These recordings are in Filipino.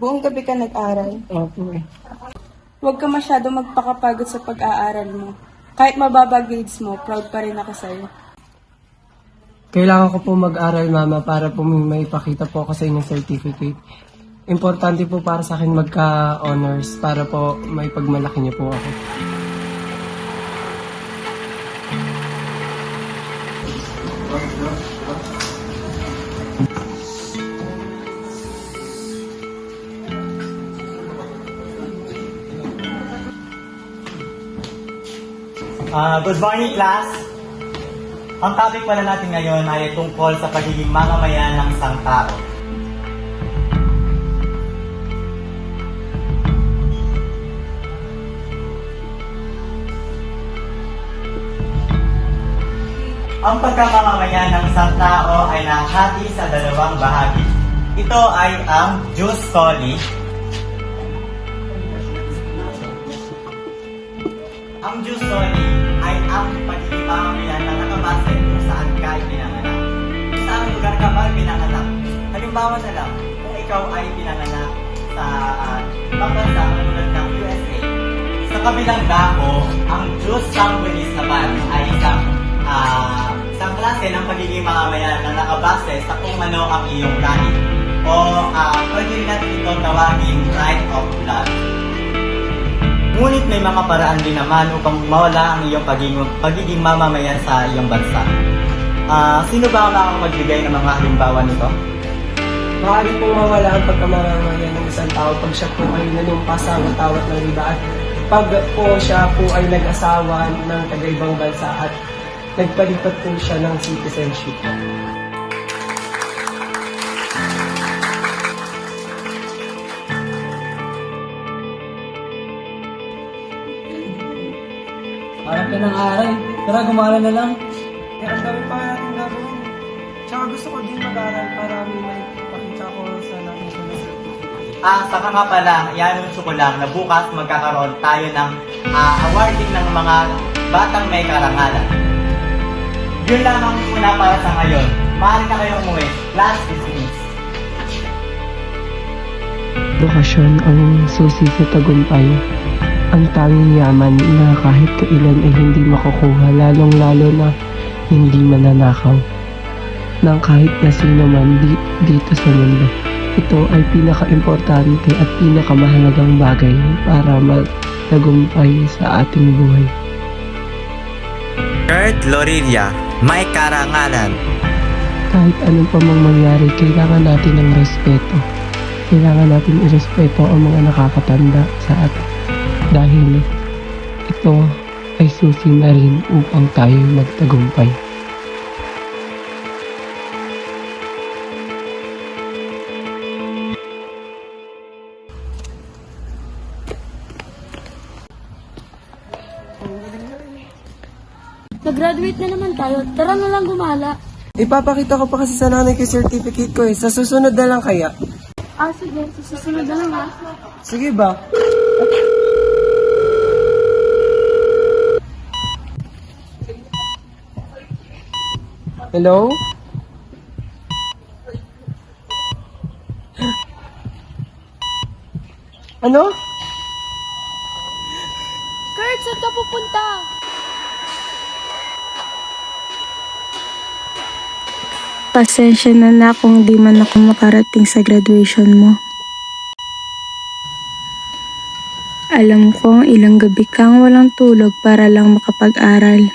Buong gabi ka nag-aral. Opo eh. Huwag ka masyado magpakapagod sa pag-aaral mo. Kahit mababa grades mo, proud pa rin ako sa'yo. Kailangan ko po mag-aral, Mama, para po may ipakita po ako sa inyong certificate. Importante po para sa akin magka-honors para po may pagmalaki niyo po ako. Good morning, class! Ang topic pala natin ngayon ay tungkol sa pagiging mamamayan ng isang tao. Ang pagkamamamayan ng isang tao ay nahati sa dalawang bahagi. Ito ay ang jus soli. Ang jus soli ay ang pagiging mamamayan na nakabase kung saan ka pinanganak. Saan lugar ka ba pinanganak? Halimbawa na lang, kung ikaw ay pinanganak sa ibang bansa tulad ng USA. Sa kabilang dako, ang jus sanguinis naman ay isang klase ng pagiging mamamayan na nakabase sa kung ano ang iyong lahi. O pwede rin natin itong tawagin right of blood. Ngunit may mga paraan din naman upang mawala ang iyong pagiging mamamayan sa iyong bansa. Sino ba ang magbigay ng mga halimbawa nito? Maaari pong mawala ang pagkamamamayan ng isang tao pag siya po ay nanumpas sa watawat ng iba at pag po siya po ay nag-asawa ng taga-ibang bansa at nagpalipat po siya ng citizenship. Parang pinang-aral. Tara, gumala na lang. Eh, ang dami pa natin gagawin. Tsaka gusto ko din mag-aral para may pakita ko sa national certificate. Saka nga pala, i-anuncio ko lang na bukas magkakaroon tayo ng awarding ng mga batang may karangalan. Yun lamang muna para sa ngayon. Maaari na kayong umuwi. Class dismissed. Edukasyon ang susi sa tagumpay. Ang tanging yaman na kahit kailan ay hindi makukuha, lalong-lalo na hindi mananakaw ng kahit na sino man dito sa mundo. Ito ay pinaka-importante at pinakamahalagang bagay para magtagumpay sa ating buhay. Kurt Loriria, may karangalan. Kahit anong pa mang mangyari, kailangan natin ng respeto. Kailangan natin irespeto ang mga nakakatanda sa atin. Dahil ito ay susi na rin upang tayo magtagumpay. Nag-graduate na naman tayo. Tara na lang gumala. Ipapakita ko pa kasi sa nanay ko yung certificate ko eh. Sa susunod na lang kaya. Sige. Susunod na lang ha. Sige ba? Hello? Ano? Kurt, saan ka pupunta? Pasensya na kung di man ako makarating sa graduation mo. Alam kong ilang gabi kang walang tulog para lang makapag-aral.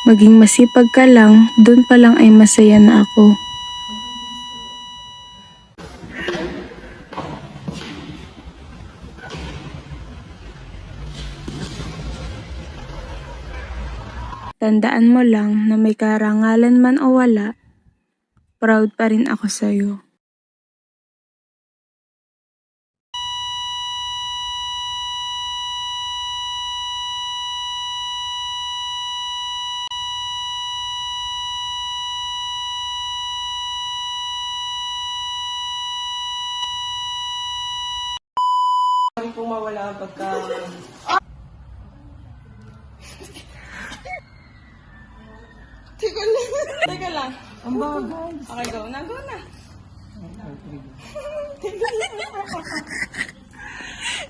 Maging masipag ka lang, dun pa lang ay masaya na ako. Tandaan mo lang na may karangalan man o wala, proud pa rin ako sa'yo. Kung mawala ang pagka... Teka lang. Ang bagal. Okay, go na, go na.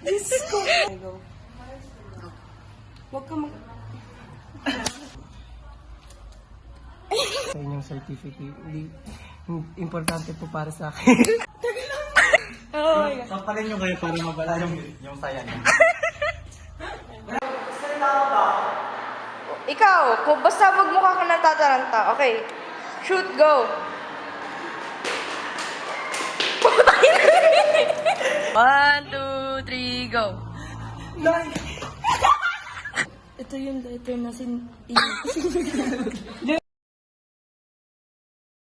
Diyos ko. Okay, go. Huwag ka mag... Sa inyong certificate. Importante po para sa akin. Oh my God. Sampalin nyo kayo para mabala yung saya niyo. Ikaw, kung basta magmukha ka ng tataranta. Okay. Shoot, go. 1, 2, 3, go. Ito yung letter na